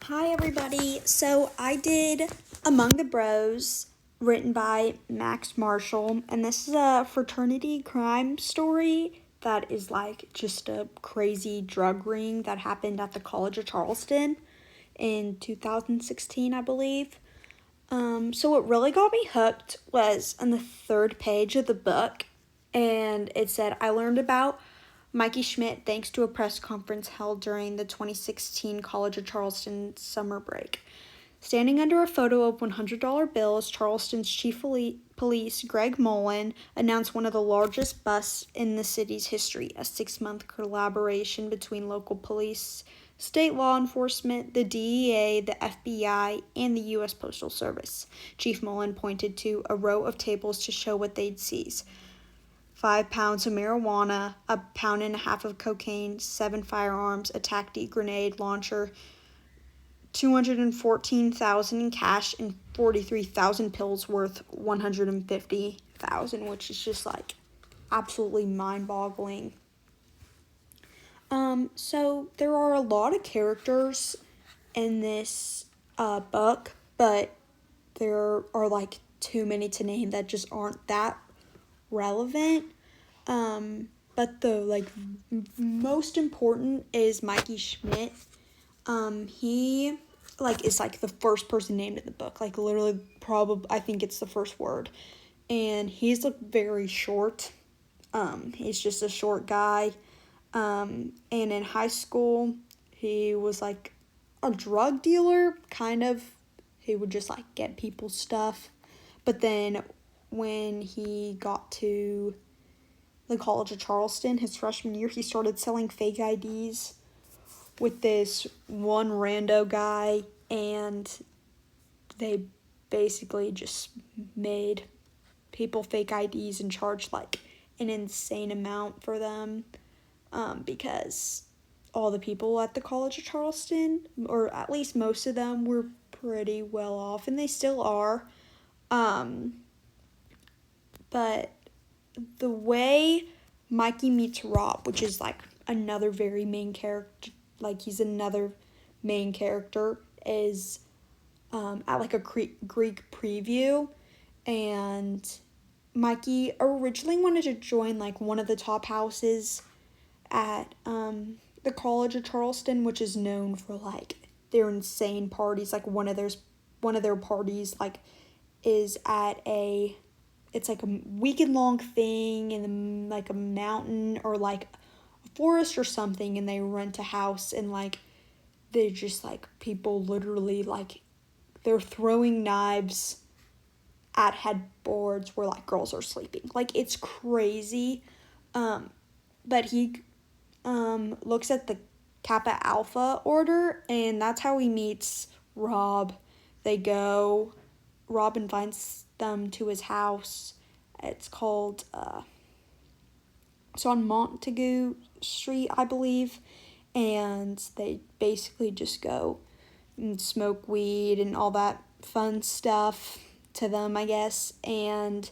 Hi, everybody. So I did Among the Bros, written by Max Marshall, and this is a fraternity crime story that is like just a crazy drug ring that happened at the College of Charleston in 2016, I believe. So what really got me hooked was on the third page of the book, and it said, I learned about Mikey Schmidt thanks to a press conference held during the 2016 College of Charleston summer break. Standing under a photo of $100 bills, Charleston's chief police, Greg Mullen, announced one of the largest busts in the city's history, a 6-month collaboration between local police, state law enforcement, the DEA, the FBI, and the U.S. Postal Service. Chief Mullen pointed to a row of tables to show what they'd seize. 5 pounds of marijuana, 1.5 pounds of cocaine, 7 firearms, a TACTI grenade launcher, $214,000 in cash, and 43,000 pills worth $150,000, which is just like absolutely mind-boggling. So there are a lot of characters in this book, but there are like too many to name that just aren't that relevant. But the most important is Mikey Schmidt. He is like the first person named in the book, like literally probably I think it's the first word, and he's very short. He's just a short guy. And in high school he was like a drug dealer, kind of. He would just like get people's stuff, but then when he got to the College of Charleston his freshman year, he started selling fake IDs with this one rando guy, and they basically just made people fake IDs and charged like an insane amount for them, because all the people at the College of Charleston, or at least most of them, were pretty well off, and they still are. But the way Mikey meets Rob, which is like another very main character, he's another main character, is at like a Greek preview, and Mikey originally wanted to join like one of the top houses at the College of Charleston, which is known for like their insane parties. Like one of their parties is at it's like a weekend long thing in like a mountain or like a forest or something, and they rent a house, and like they just like people literally like they're throwing knives at headboards where like girls are sleeping. Like it's crazy. But he looks at the Kappa Alpha order, and that's how he meets Rob. Rob invites them to his house. It's called it's on Montague Street, I believe, and they basically just go and smoke weed and all that fun stuff to them, I guess, and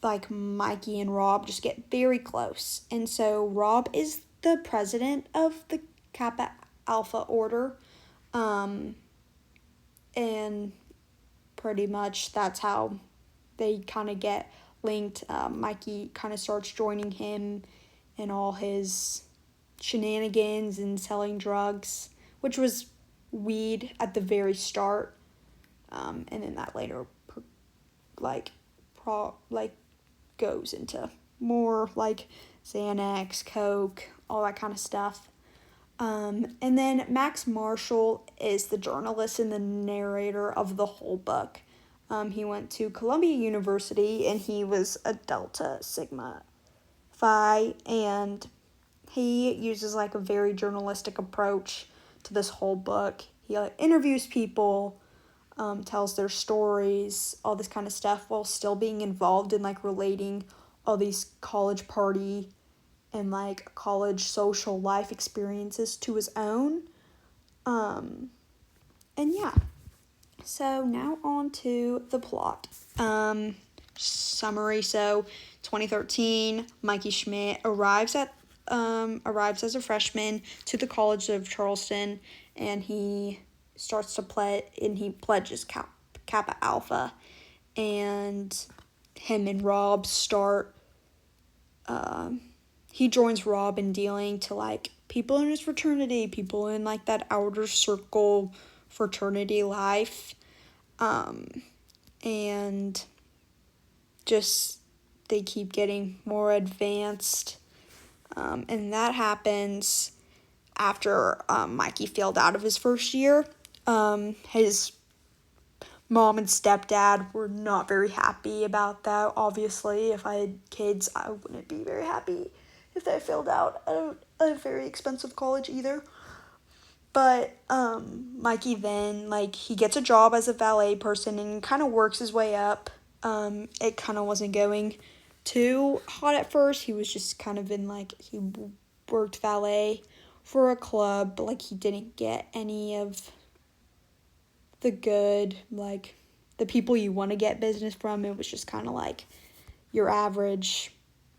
like Mikey and Rob just get very close. And so Rob is the president of the Kappa Alpha Order, and pretty much that's how they kind of get linked. Mikey kind of starts joining him in all his shenanigans and selling drugs, which was weed at the very start, and then that later goes into more like Xanax, Coke, all that kind of stuff. And then Max Marshall is the journalist and the narrator of the whole book. He went to Columbia University, and he was a Delta Sigma Phi, and he uses like a very journalistic approach to this whole book. He interviews people, tells their stories, all this kind of stuff, while still being involved in like relating all these college party and like college social life experiences to his own. And yeah. So now on to the plot. Summary. So 2013, Mikey Schmidt arrives as a freshman to the College of Charleston, and he starts to play, and he pledges Kappa Alpha, and him and Rob start, he joins Rob in dealing to, like, people in his fraternity, people in, like, that outer circle fraternity life, and just they keep getting more advanced, and that happens after Mikey failed out of his first year. His mom and stepdad were not very happy about that. Obviously, if I had kids, I wouldn't be very happy if they failed out at a very expensive college either. But Mikey then, like, he gets a job as a valet person and kind of works his way up. It kind of wasn't going too hot at first. He was just kind of in, like, he worked valet for a club, but, like, he didn't get any of the good, like, the people you want to get business from. It was just kind of like your average,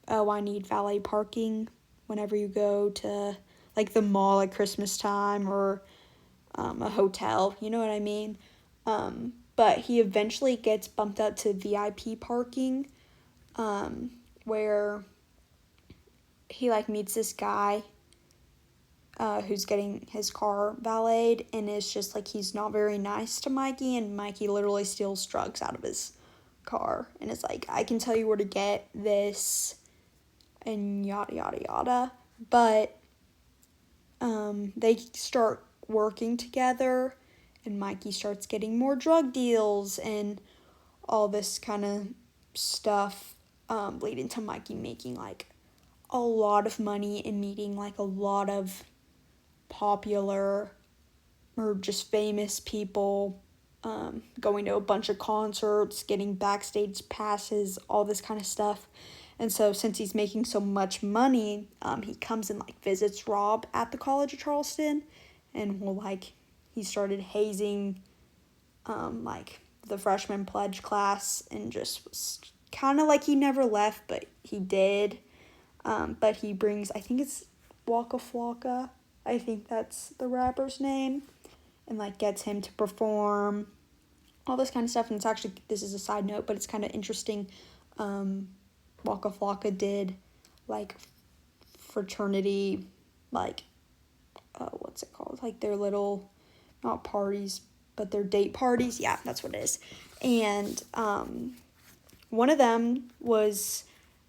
oh, I need valet parking whenever you go to, like, the mall at Christmas time, or a hotel, you know what I mean? But he eventually gets bumped up to VIP parking, where he, like, meets this guy who's getting his car valeted, and it's just, like, he's not very nice to Mikey, and Mikey literally steals drugs out of his car, and it's like, I can tell you where to get this, and yada, yada, yada. But they start working together, and Mikey starts getting more drug deals and all this kind of stuff, leading to Mikey making, like, a lot of money and meeting, like, a lot of popular or just famous people, going to a bunch of concerts, getting backstage passes, all this kind of stuff. And so since he's making so much money, he comes and, like, visits Rob at the College of Charleston, and will, like, he started hazing, like, the freshman pledge class, and just was kind of like he never left, but he did. But he brings, I think it's Waka Flocka, I think that's the rapper's name, and, like, gets him to perform, all this kind of stuff. And it's actually, this is a side note, but it's kind of interesting. Waka Flocka did, like, fraternity, like, what's it called? Like, their little, not parties, but their date parties. Yeah, that's what it is. And one of them was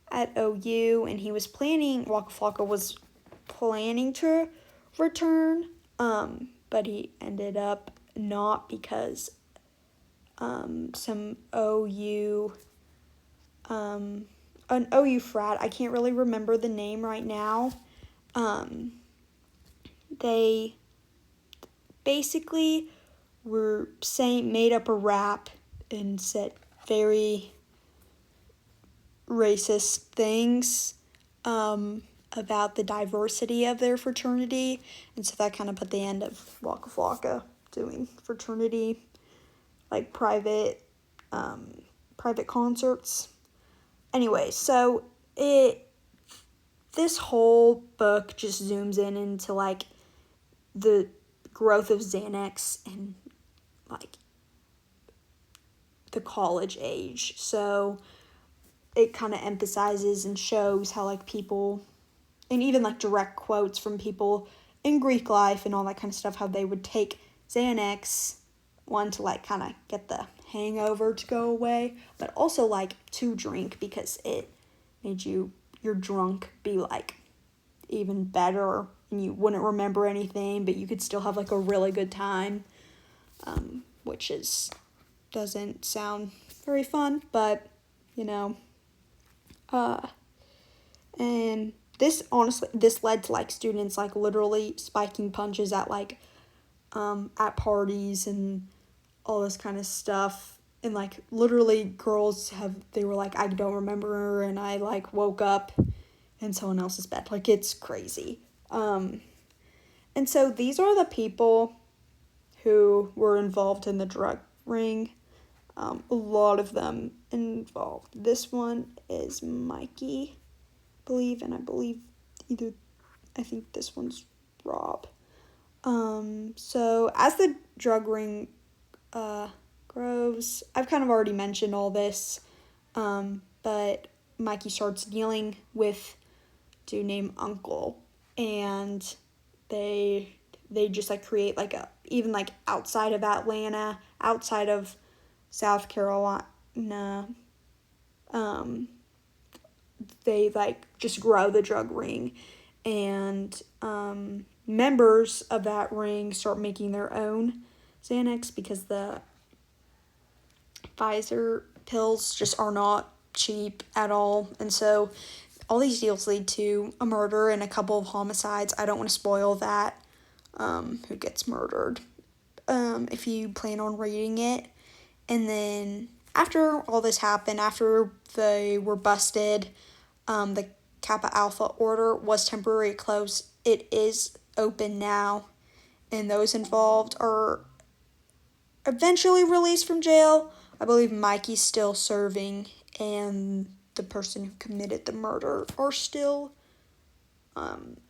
at OU, and Waka Flocka was planning to return, but he ended up not, because some OU, an OU frat, I can't really remember the name right now, they basically made up a rap and said very racist things, about the diversity of their fraternity, and so that kind of put the end of Waka Flocka doing fraternity, like, private concerts. Anyway, so this whole book just zooms in into, like, the growth of Xanax and, like, the college age. So it kind of emphasizes and shows how, like, people, and even, like, direct quotes from people in Greek life and all that kind of stuff, how they would take Xanax, one, to, like, kind of get the hangover to go away, but also, like, to drink, because it made your drunk be, like, even better, and you wouldn't remember anything, but you could still have, like, a really good time, which doesn't sound very fun, but, you know, and this led to, like, students, like, literally spiking punches at, like, at parties and all this kind of stuff, and, like, literally girls they were like, I don't remember her, and I, like, woke up in someone else's bed. Like, it's crazy. And so these are the people who were involved in the drug ring. A lot of them involved. This one is Mikey, I believe, and I think this one's Rob. So as the drug ring grows, I've kind of already mentioned all this, but Mikey starts dealing with a dude named Uncle, and they just like create like a, even like outside of Atlanta, outside of South Carolina, they like just grow the drug ring, and members of that ring start making their own Xanax because the Pfizer pills just are not cheap at all, and so all these deals lead to a murder and a couple of homicides. I don't want to spoil that, who gets murdered, if you plan on reading it. And then after all this happened, after they were busted, the Kappa Alpha order was temporarily closed. It is open now, and those involved are eventually released from jail. I believe Mikey's still serving, and the person who committed the murder are still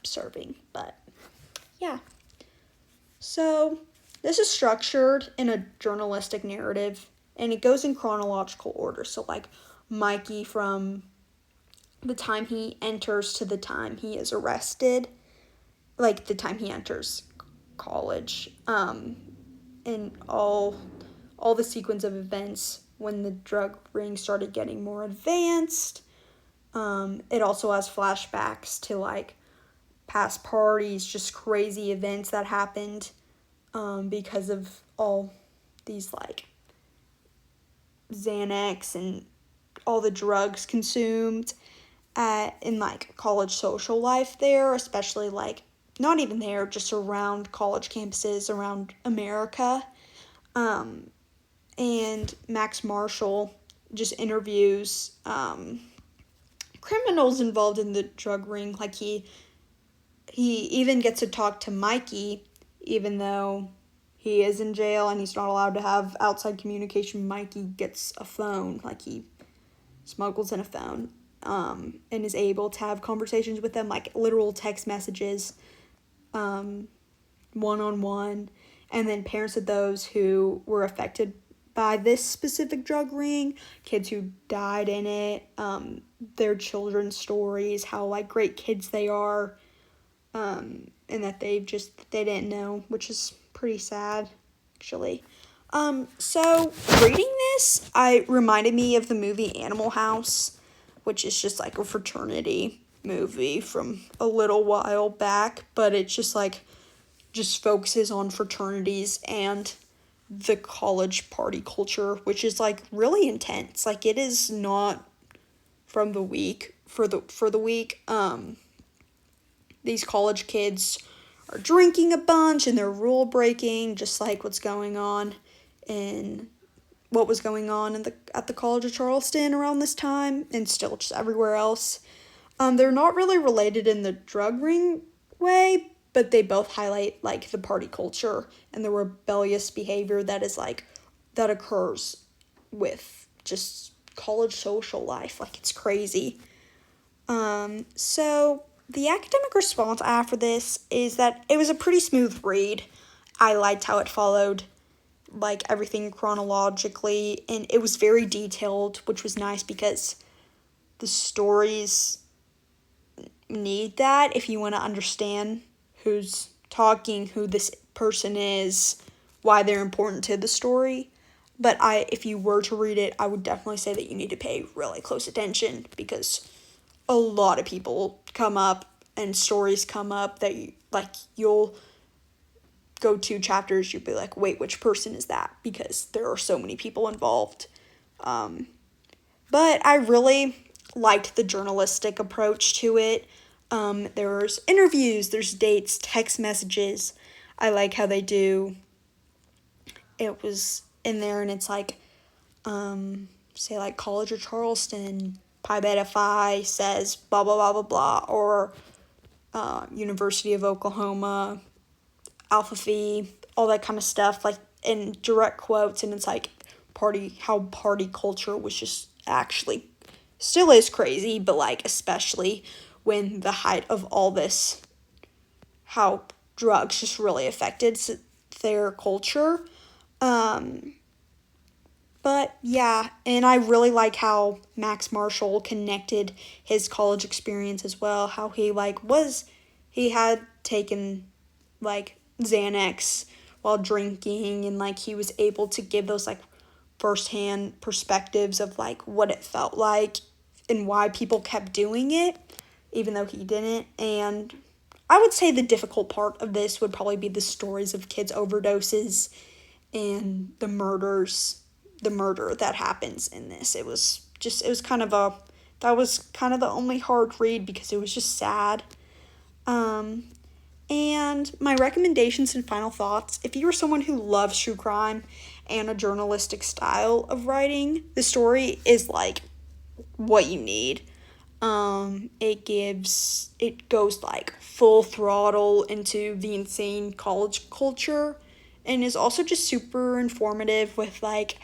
serving. But yeah. So this is structured in a journalistic narrative, and it goes in chronological order. So like Mikey from the time he enters to the time he is arrested, like the time he enters college, and all the sequence of events when the drug ring started getting more advanced. It also has flashbacks to like past parties, just crazy events that happened because of all these like Xanax and all the drugs consumed in like college social life there, especially like not even there, just around college campuses around America. And Max Marshall just interviews criminals involved in the drug ring. Like he even gets to talk to Mikey, even though he is in jail and he's not allowed to have outside communication. Mikey gets a phone, like he smuggles in a phone, and is able to have conversations with them, like literal text messages, one-on-one. And then parents of those who were affected by this specific drug ring, kids who died in it, their children's stories, how like great kids they are, and that they didn't know, which is pretty sad, actually. So reading this, reminded me of the movie Animal House, which is just like a fraternity movie from a little while back, but it's just like, just focuses on fraternities and the college party culture, which is like really intense. Like it is not from the week for the week. These college kids are drinking a bunch and they're rule breaking, just like what's going on in what was going on at the College of Charleston around this time, and still just everywhere else. They're not really related in the drug ring way, but they both highlight like the party culture and the rebellious behavior that occurs with just college social life. Like it's crazy. So the academic response after this is that it was a pretty smooth read. I liked how it followed like everything chronologically, and it was very detailed, which was nice because the stories need that if you want to understand who's talking, who this person is, why they're important to the story. But if you were to read it, I would definitely say that you need to pay really close attention, because a lot of people come up and stories come up that you'll go 2 chapters, you'll be like, wait, which person is that? Because there are so many people involved. But I really liked the journalistic approach to it. There's interviews, there's dates, text messages. I like how they do. It was in there, and it's like, say like College of Charleston, Pi Beta Phi says blah, blah, blah, blah, blah, or University of Oklahoma, Alpha Phi, all that kind of stuff, like in direct quotes, and it's like how party culture was just actually still is crazy, but like especially when the height of all this, how drugs just really affected their culture. But yeah, and I really like how Max Marshall connected his college experience as well. How he had taken like Xanax while drinking, and like he was able to give those like firsthand perspectives of like what it felt like and why people kept doing it, even though he didn't. And I would say the difficult part of this would probably be the stories of kids' overdoses and the murder that happens in this. It was kind of that was kind of the only hard read because it was just sad. Um, and my recommendations and final thoughts, if you are someone who loves true crime and a journalistic style of writing, the story is like what you need. It goes like full throttle into the insane college culture and is also just super informative with like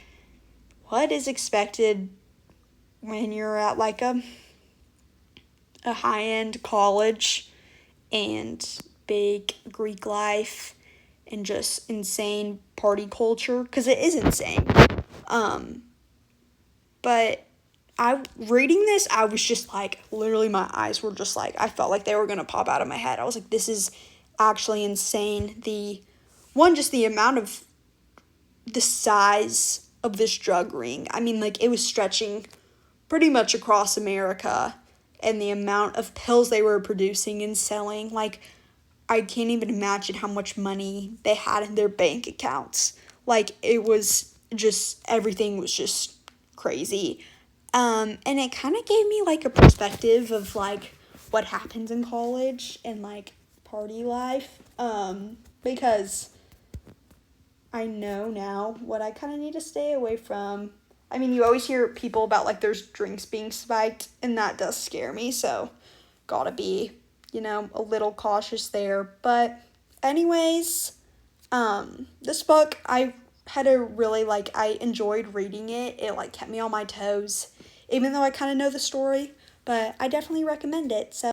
what is expected when you're at like a high-end college and big Greek life and just insane party culture, because it is insane. Um, but I reading this, I was just like, literally my eyes were just like, I felt like they were gonna pop out of my head. I was like, this is actually insane. Just the amount of the size of this drug ring. I mean, like, it was stretching pretty much across America, and the amount of pills they were producing and selling, like, I can't even imagine how much money they had in their bank accounts. Like, it was just, everything was just crazy. And it kind of gave me, like, a perspective of, like, what happens in college and, like, party life. Because I know now what I kind of need to stay away from. I mean, you always hear people about, like, there's drinks being spiked, and that does scare me, so gotta be, a little cautious there. But anyways, this book, I had a really, like, I enjoyed reading it. It, like, kept me on my toes, even though I kind of know the story, but I definitely recommend it. So